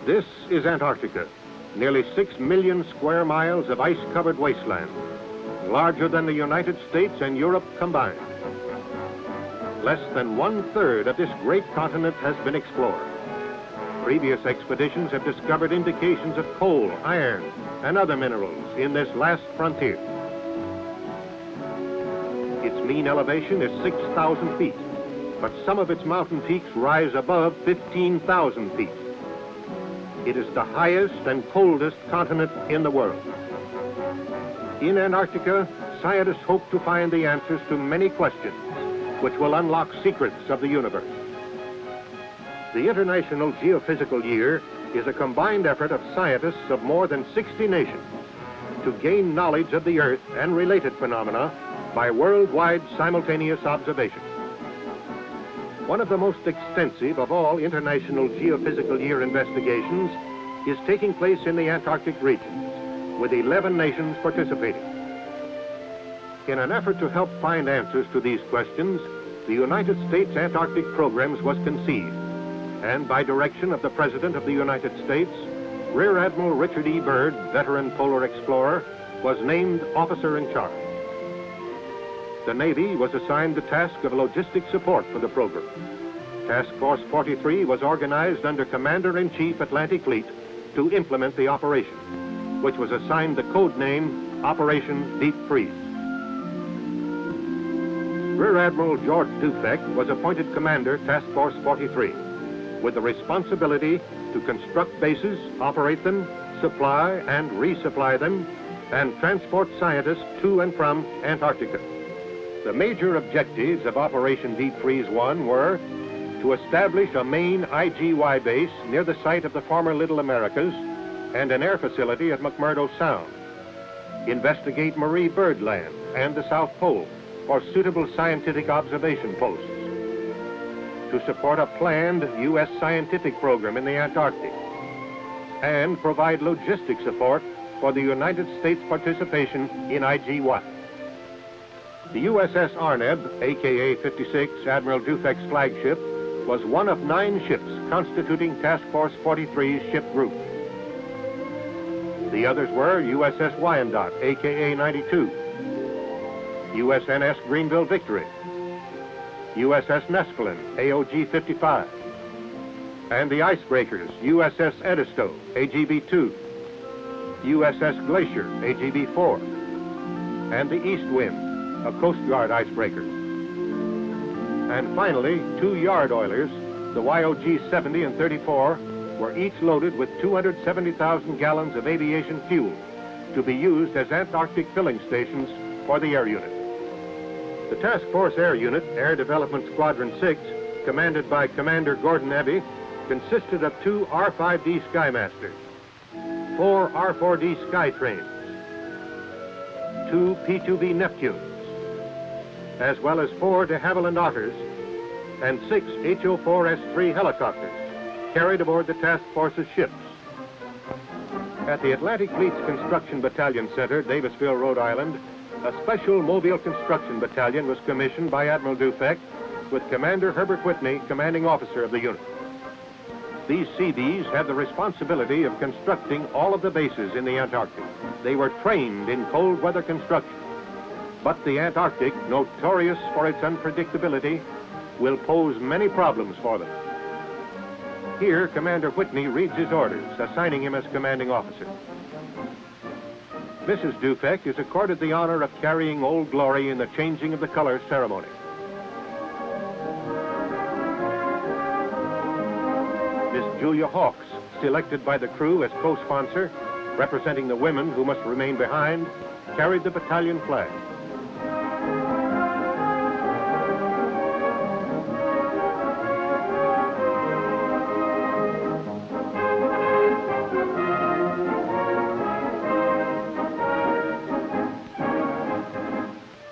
This is Antarctica, nearly 6 million square miles of ice-covered wasteland, larger than the United States and Europe combined. Less than 1/3 of this great continent has been explored. Previous expeditions have discovered indications of coal, iron, and other minerals in this last frontier. Its mean elevation is 6,000 feet, but some of its mountain peaks rise above 15,000 feet. It is the highest and coldest continent in the world. In Antarctica, scientists hope to find the answers to many questions which will unlock secrets of the universe. The International Geophysical Year is a combined effort of scientists of more than 60 nations to gain knowledge of the Earth and related phenomena by worldwide simultaneous observation. One of the most extensive of all International Geophysical Year investigations is taking place in the Antarctic region, with 11 nations participating. In an effort to help find answers to these questions, the United States Antarctic Programs was conceived, and by direction of the President of the United States, Rear Admiral Richard E. Byrd, veteran polar explorer, was named officer in charge. The Navy was assigned the task of logistic support for the program. Task Force 43 was organized under Commander-in-Chief Atlantic Fleet to implement the operation, which was assigned the code name Operation Deep Freeze. Rear Admiral George Dufek was appointed Commander Task Force 43, with the responsibility to construct bases, operate them, supply and resupply them, and transport scientists to and from Antarctica. The major objectives of Operation Deep Freeze 1 were to establish a main IGY base near the site of the former Little Americas and an air facility at McMurdo Sound, investigate Marie Byrd Land and the South Pole for suitable scientific observation posts, to support a planned U.S. scientific program in the Antarctic, and provide logistic support for the United States participation in IGY. The USS Arneb, aka 56, Admiral Dufek's flagship, was one of 9 ships constituting Task Force 43's ship group. The others were USS Wyandotte, aka 92, USNS Greenville Victory, USS Neskelen, AOG 55, and the icebreakers USS Edisto, AGB 2, USS Glacier, AGB 4, and the East Wind, a Coast Guard icebreaker. And finally, 2 yard oilers, the YOG 70 and 34, were each loaded with 270,000 gallons of aviation fuel to be used as Antarctic filling stations for the air unit. The Task Force Air Unit, Air Development Squadron 6, commanded by Commander Gordon Eby, consisted of 2 R5D Skymasters, 4 R4D Skytrains, 2 P2B Neptunes, as well as 4 de Havilland Otters and 6 HO-4S3 helicopters carried aboard the task force's ships. At the Atlantic Fleet's Construction Battalion Center, Davisville, Rhode Island, a special mobile construction battalion was commissioned by Admiral Dufek, with Commander Herbert Whitney, commanding officer of the unit. These Seabees had the responsibility of constructing all of the bases in the Antarctic. They were trained in cold weather construction. But the Antarctic, notorious for its unpredictability, will pose many problems for them. Here, Commander Whitney reads his orders, assigning him as commanding officer. Mrs. Dufek is accorded the honor of carrying Old Glory in the changing of the colors ceremony. Miss Julia Hawks, selected by the crew as co-sponsor, representing the women who must remain behind, carried the battalion flag.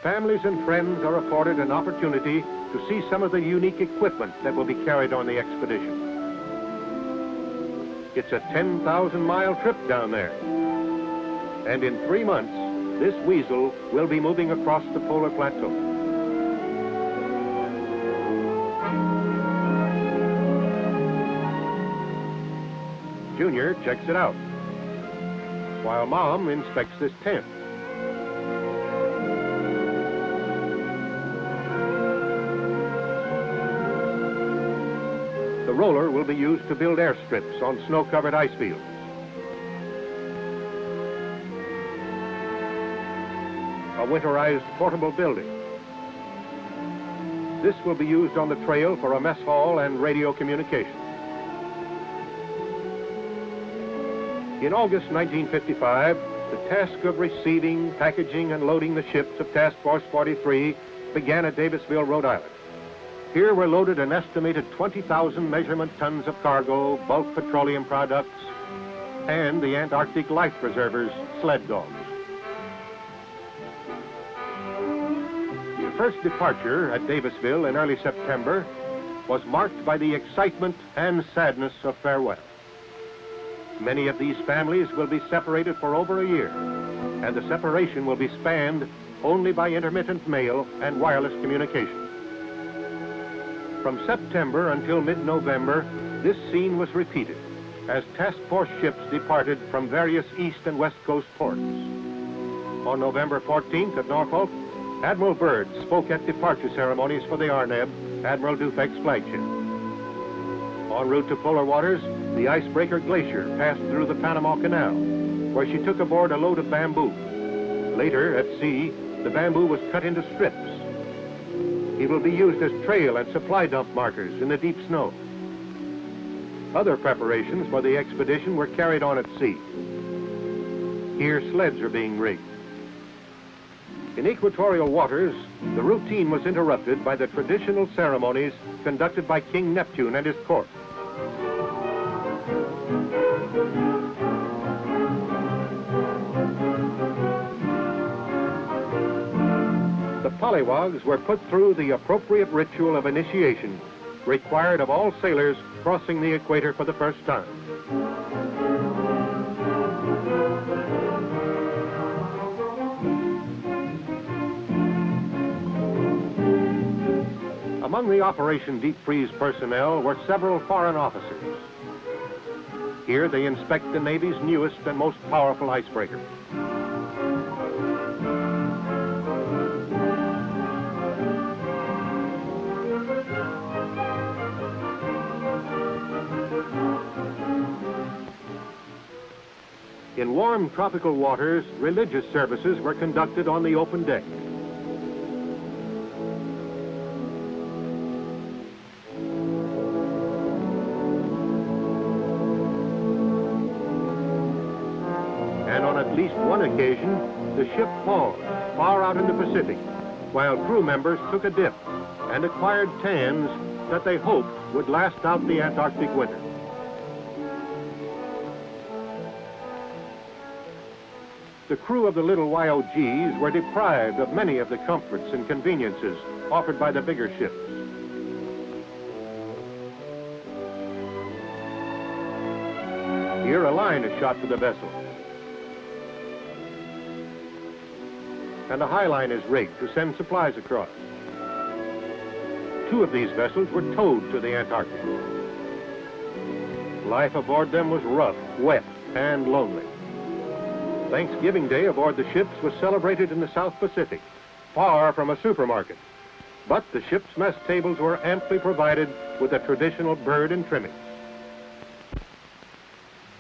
Families and friends are afforded an opportunity to see some of the unique equipment that will be carried on the expedition. It's a 10,000-mile trip down there. And in 3 months, this weasel will be moving across the polar plateau. Jr. checks it out, while Mom inspects this tent. The roller will be used to build airstrips on snow-covered ice fields. A winterized portable building. This will be used on the trail for a mess hall and radio communication. In August 1955, the task of receiving, packaging, and loading the ships of Task Force 43 began at Davisville, Rhode Island. Here were loaded an estimated 20,000 measurement tons of cargo, bulk petroleum products, and the Antarctic life preservers, sled dogs. The first departure at Davisville in early September was marked by the excitement and sadness of farewell. Many of these families will be separated for over a year, and the separation will be spanned only by intermittent mail and wireless communication. From September until mid-November, this scene was repeated as task force ships departed from various east and west coast ports. On November 14th at Norfolk, Admiral Byrd spoke at departure ceremonies for the Arneb, Admiral Dufek's flagship. En route to polar waters, the icebreaker Glacier passed through the Panama Canal, where she took aboard a load of bamboo. Later, at sea, the bamboo was cut into strips. It will be used as trail and supply dump markers in the deep snow. Other preparations for the expedition were carried on at sea. Here, sleds are being rigged. In equatorial waters, the routine was interrupted by the traditional ceremonies conducted by King Neptune and his court. The pollywogs were put through the appropriate ritual of initiation required of all sailors crossing the equator for the first time. Among the Operation Deep Freeze personnel were several foreign officers. Here they inspect the Navy's newest and most powerful icebreaker. In warm tropical waters, religious services were conducted on the open deck. And on at least one occasion, the ship paused far out in the Pacific, while crew members took a dip and acquired tans that they hoped would last out the Antarctic winter. The crew of the little YOGs were deprived of many of the comforts and conveniences offered by the bigger ships. Here a line is shot to the vessel, and a high line is rigged to send supplies across. Two of these vessels were towed to the Antarctic. Life aboard them was rough, wet, and lonely. Thanksgiving Day aboard the ships was celebrated in the South Pacific, far from a supermarket. But the ship's mess tables were amply provided with the traditional bird and trimmings.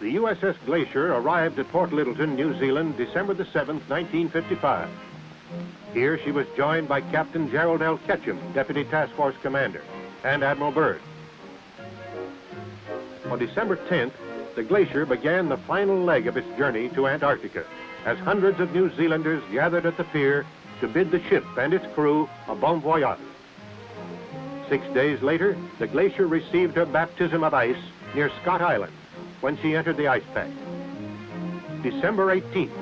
The USS Glacier arrived at Port Littleton, New Zealand, December the 7th, 1955. Here she was joined by Captain Gerald L. Ketchum, Deputy Task Force Commander, and Admiral Byrd. On December 10th, the Glacier began the final leg of its journey to Antarctica, as hundreds of New Zealanders gathered at the pier to bid the ship and its crew a bon voyage. 6 days later, the Glacier received her baptism of ice near Scott Island when she entered the ice pack. December 18th,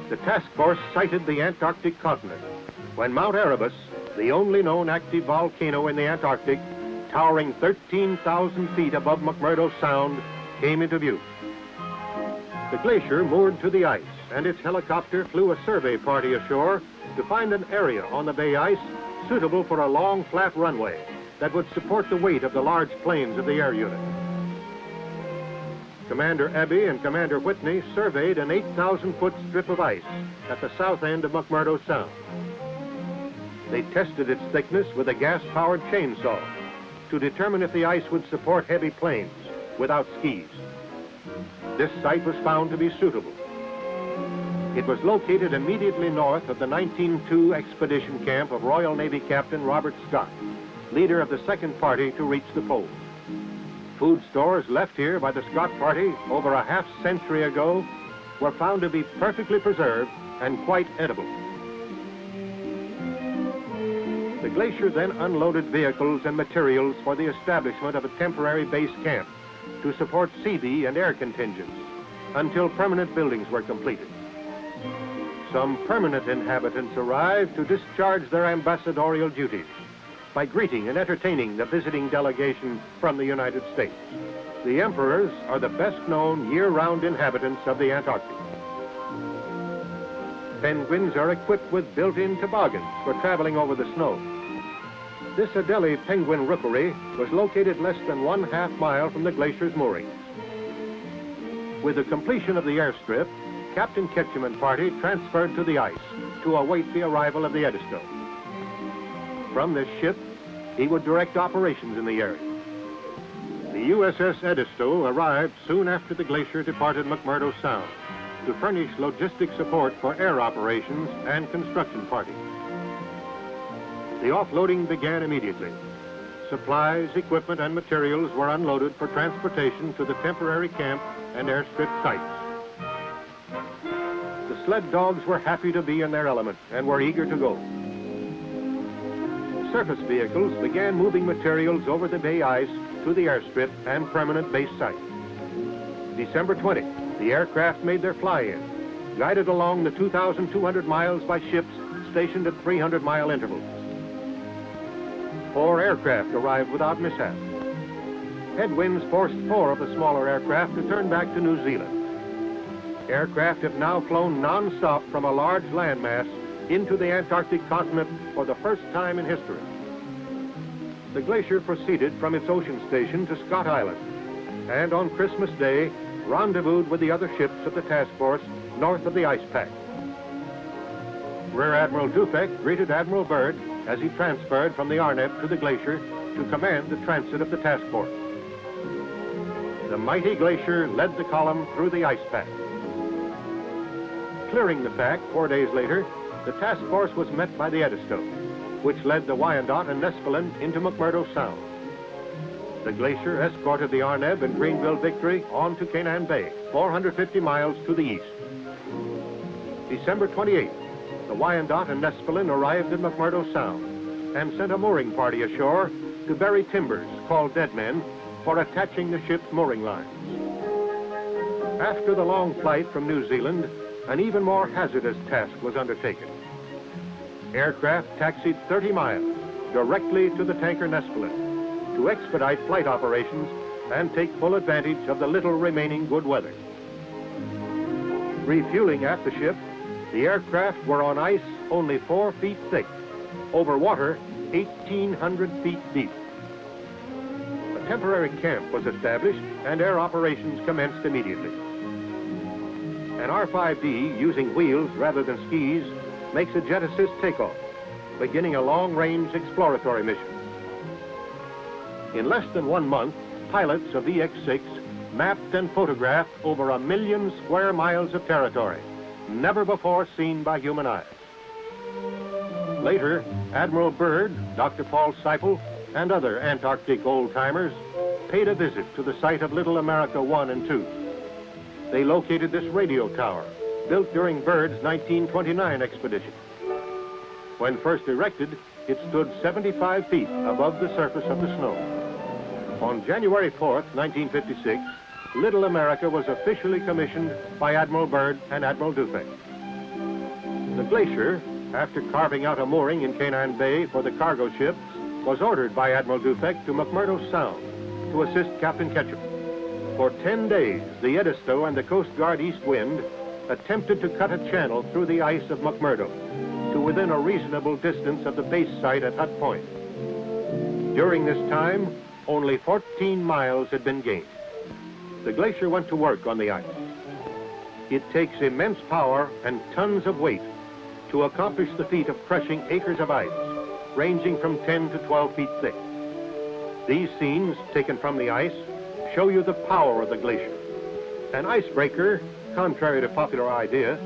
the task force sighted the Antarctic continent when Mount Erebus, the only known active volcano in the Antarctic, towering 13,000 feet above McMurdo Sound, came into view. The Glacier moored to the ice, and its helicopter flew a survey party ashore to find an area on the bay ice suitable for a long, flat runway that would support the weight of the large planes of the air unit. Commander Abbey and Commander Whitney surveyed an 8,000-foot strip of ice at the south end of McMurdo Sound. They tested its thickness with a gas-powered chainsaw to determine if the ice would support heavy planes without skis. This site was found to be suitable. It was located immediately north of the 1902 expedition camp of Royal Navy Captain Robert Scott, leader of the second party to reach the pole. Food stores left here by the Scott party over a half-century ago were found to be perfectly preserved and quite edible. The glacier then unloaded vehicles and materials for the establishment of a temporary base camp to support Seabee and air contingents until permanent buildings were completed. Some permanent inhabitants arrived to discharge their ambassadorial duties by greeting and entertaining the visiting delegation from the United States. The emperors are the best-known year-round inhabitants of the Antarctic. Penguins are equipped with built-in toboggans for traveling over the snow. This Adelie penguin rookery was located less than 1/2 mile from the glacier's moorings. With the completion of the airstrip, Captain Ketchum and party transferred to the ice to await the arrival of the Edisto. From this ship, he would direct operations in the area. The USS Edisto arrived soon after the glacier departed McMurdo Sound to furnish logistic support for air operations and construction parties. The offloading began immediately. Supplies, equipment, and materials were unloaded for transportation to the temporary camp and airstrip sites. The sled dogs were happy to be in their element and were eager to go. Surface vehicles began moving materials over the bay ice to the airstrip and permanent base site. December 20, the aircraft made their fly-in, guided along the 2,200 miles by ships stationed at 300-mile intervals. 4 aircraft arrived without mishap. Headwinds forced 4 of the smaller aircraft to turn back to New Zealand. Aircraft have now flown non-stop from a large landmass into the Antarctic continent for the first time in history. The glacier proceeded from its ocean station to Scott Island, and on Christmas Day, rendezvoused with the other ships of the task force north of the ice pack. Rear Admiral Dufek greeted Admiral Byrd as he transferred from the Arnebb to the glacier to command the transit of the task force. The mighty glacier led the column through the ice pack. Clearing the pack 4 days later, the task force was met by the Edisto, which led the Wyandotte and Nespelin into McMurdo Sound. The glacier escorted the Arnebb and Greenville Victory on to Canaan Bay, 450 miles to the east. December 28th, the Wyandotte and Nespelin arrived at McMurdo Sound and sent a mooring party ashore to bury timbers, called dead men, for attaching the ship's mooring lines. After the long flight from New Zealand, an even more hazardous task was undertaken. Aircraft taxied 30 miles directly to the tanker Nespelin to expedite flight operations and take full advantage of the little remaining good weather. Refueling at the ship, the aircraft were on ice only 4 feet thick, over water 1,800 feet deep. A temporary camp was established and air operations commenced immediately. An R-5D using wheels rather than skis makes a jet assist takeoff, beginning a long-range exploratory mission. In less than 1 month, pilots of VX-6 mapped and photographed over 1 million square miles of territory, never before seen by human eyes. Later, Admiral Byrd, Dr. Paul Seipel, and other Antarctic old-timers paid a visit to the site of Little America 1 and 2. They located this radio tower, built during Byrd's 1929 expedition. When first erected, it stood 75 feet above the surface of the snow. On January 4th, 1956, Little America was officially commissioned by Admiral Byrd and Admiral Dufek. The glacier, after carving out a mooring in Canaan Bay for the cargo ships, was ordered by Admiral Dufek to McMurdo Sound to assist Captain Ketchum. For 10 days, the Edisto and the Coast Guard East Wind attempted to cut a channel through the ice of McMurdo to within a reasonable distance of the base site at Hut Point. During this time, only 14 miles had been gained. the glacier went to work on the ice. It takes immense power and tons of weight to accomplish the feat of crushing acres of ice, ranging from 10 to 12 feet thick. These scenes, taken from the ice, show you the power of the glacier. An icebreaker, contrary to popular idea,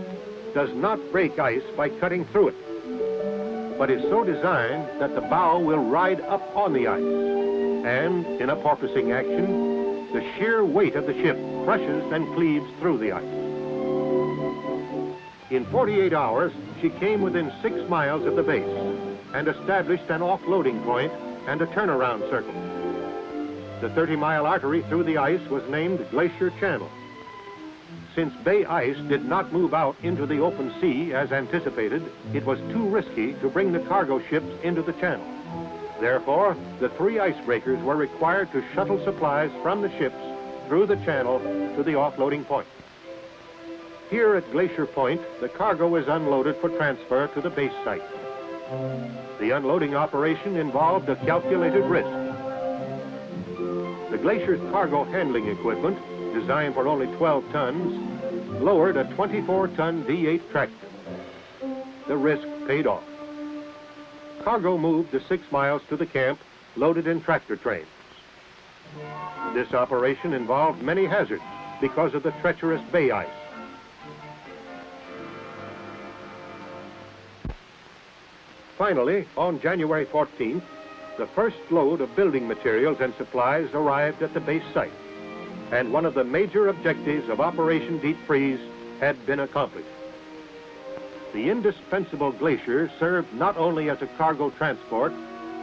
does not break ice by cutting through it, but is so designed that the bow will ride up on the ice, and in a porpoising action, the sheer weight of the ship crushes and cleaves through the ice. In 48 hours, she came within 6 miles of the base and established an offloading point and a turnaround circle. The 30-mile artery through the ice was named Glacier Channel. Since bay ice did not move out into the open sea as anticipated, it was too risky to bring the cargo ships into the channel. Therefore, the 3 icebreakers were required to shuttle supplies from the ships through the channel to the offloading point. Here at Glacier Point, the cargo is unloaded for transfer to the base site. The unloading operation involved a calculated risk. The Glacier's cargo handling equipment, designed for only 12 tons, lowered a 24-ton V8 tractor. The risk paid off. Cargo moved the 6 miles to the camp, loaded in tractor trains. This operation involved many hazards because of the treacherous bay ice. Finally, on January 14th, the first load of building materials and supplies arrived at the base site, and one of the major objectives of Operation Deep Freeze had been accomplished. The indispensable glacier served not only as a cargo transport,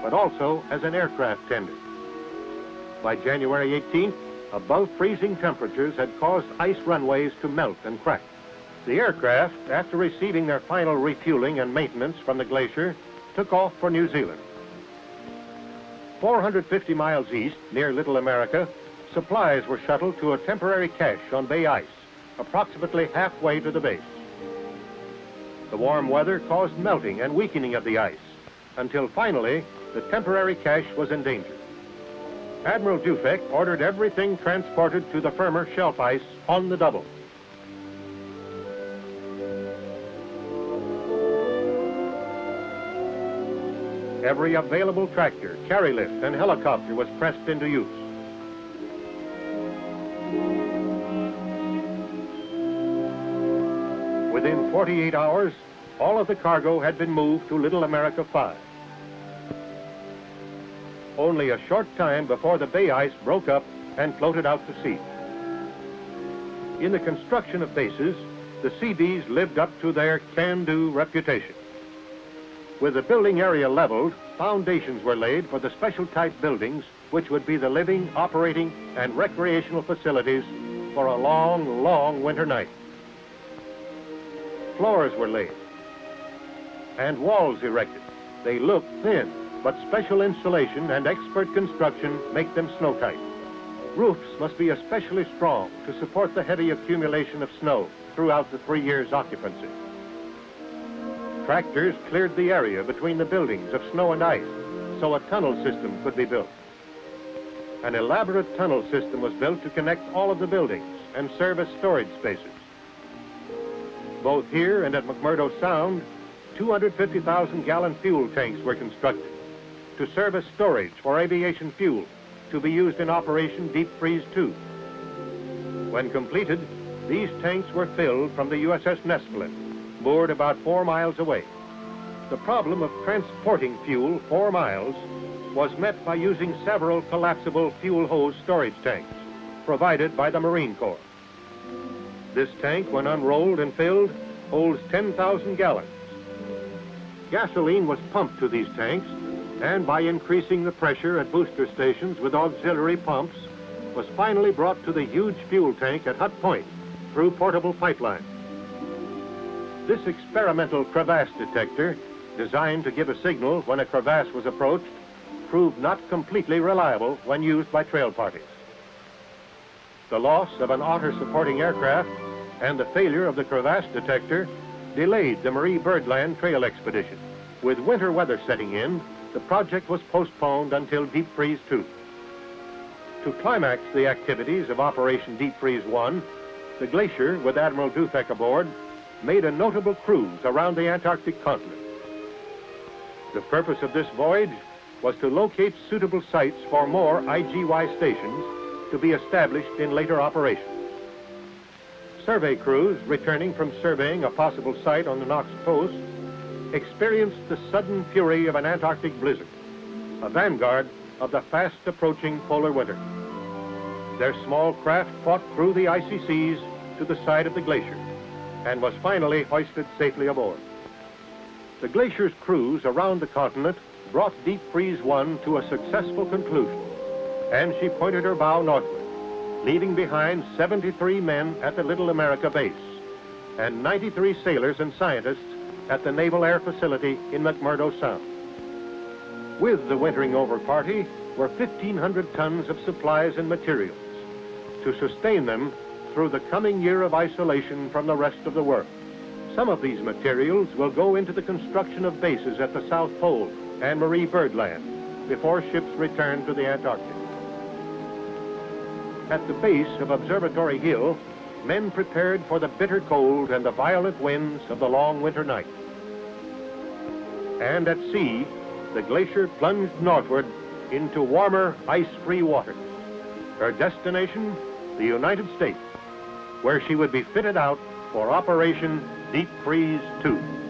but also as an aircraft tender. By January 18th, above freezing temperatures had caused ice runways to melt and crack. The aircraft, after receiving their final refueling and maintenance from the glacier, took off for New Zealand. 450 miles east, near Little America, supplies were shuttled to a temporary cache on bay ice, approximately halfway to the base. The warm weather caused melting and weakening of the ice, until finally the temporary cache was endangered. Admiral Dufek ordered everything transported to the firmer shelf ice on the double. Every available tractor, carry lift, and helicopter was pressed into use. Within 48 hours, all of the cargo had been moved to Little America 5. Only a short time before the bay ice broke up and floated out to sea. In the construction of bases, the Seabees lived up to their can-do reputation. With the building area leveled, foundations were laid for the special type buildings which would be the living, operating, and recreational facilities for a long, long winter night. Floors were laid and walls erected. They look thin, but special insulation and expert construction make them snow-tight. Roofs must be especially strong to support the heavy accumulation of snow throughout the 3 years' occupancy. Tractors cleared the area between the buildings of snow and ice so a tunnel system could be built. An elaborate tunnel system was built to connect all of the buildings and serve as storage spaces. Both here and at McMurdo Sound, 250,000-gallon fuel tanks were constructed to serve as storage for aviation fuel to be used in Operation Deep Freeze 2. When completed, these tanks were filled from the USS Nestlet, moored about 4 miles away. The problem of transporting fuel 4 miles was met by using several collapsible fuel hose storage tanks provided by the Marine Corps. This tank, when unrolled and filled, holds 10,000 gallons. Gasoline was pumped to these tanks, and by increasing the pressure at booster stations with auxiliary pumps, was finally brought to the huge fuel tank at Hut Point through portable pipeline. This experimental crevasse detector, designed to give a signal when a crevasse was approached, proved not completely reliable when used by trail parties. The loss of an otter supporting aircraft and the failure of the crevasse detector delayed the Marie Birdland trail expedition. With winter weather setting in, the project was postponed until Deep Freeze 2. To climax the activities of Operation Deep Freeze 1, the Glacier, with Admiral Dufek aboard, made a notable cruise around the Antarctic continent. The purpose of this voyage was to locate suitable sites for more IGY stations to be established in later operations. Survey crews returning from surveying a possible site on the Knox coast experienced the sudden fury of an Antarctic blizzard, a vanguard of the fast-approaching polar winter. Their small craft fought through the icy seas to the side of the glacier and was finally hoisted safely aboard. The Glacier's cruise around the continent brought Deep Freeze 1 to a successful conclusion, and she pointed her bow northward, leaving behind 73 men at the Little America base and 93 sailors and scientists at the Naval Air Facility in McMurdo Sound. With the wintering over party were 1,500 tons of supplies and materials to sustain them through the coming year of isolation from the rest of the world. Some of these materials will go into the construction of bases at the South Pole and Marie Byrd Land before ships return to the Antarctic. At the base of Observatory Hill, men prepared for the bitter cold and the violent winds of the long winter night. And at sea, the Glacier plunged northward into warmer, ice-free waters. Her destination, the United States, where she would be fitted out for Operation Deep Freeze 2.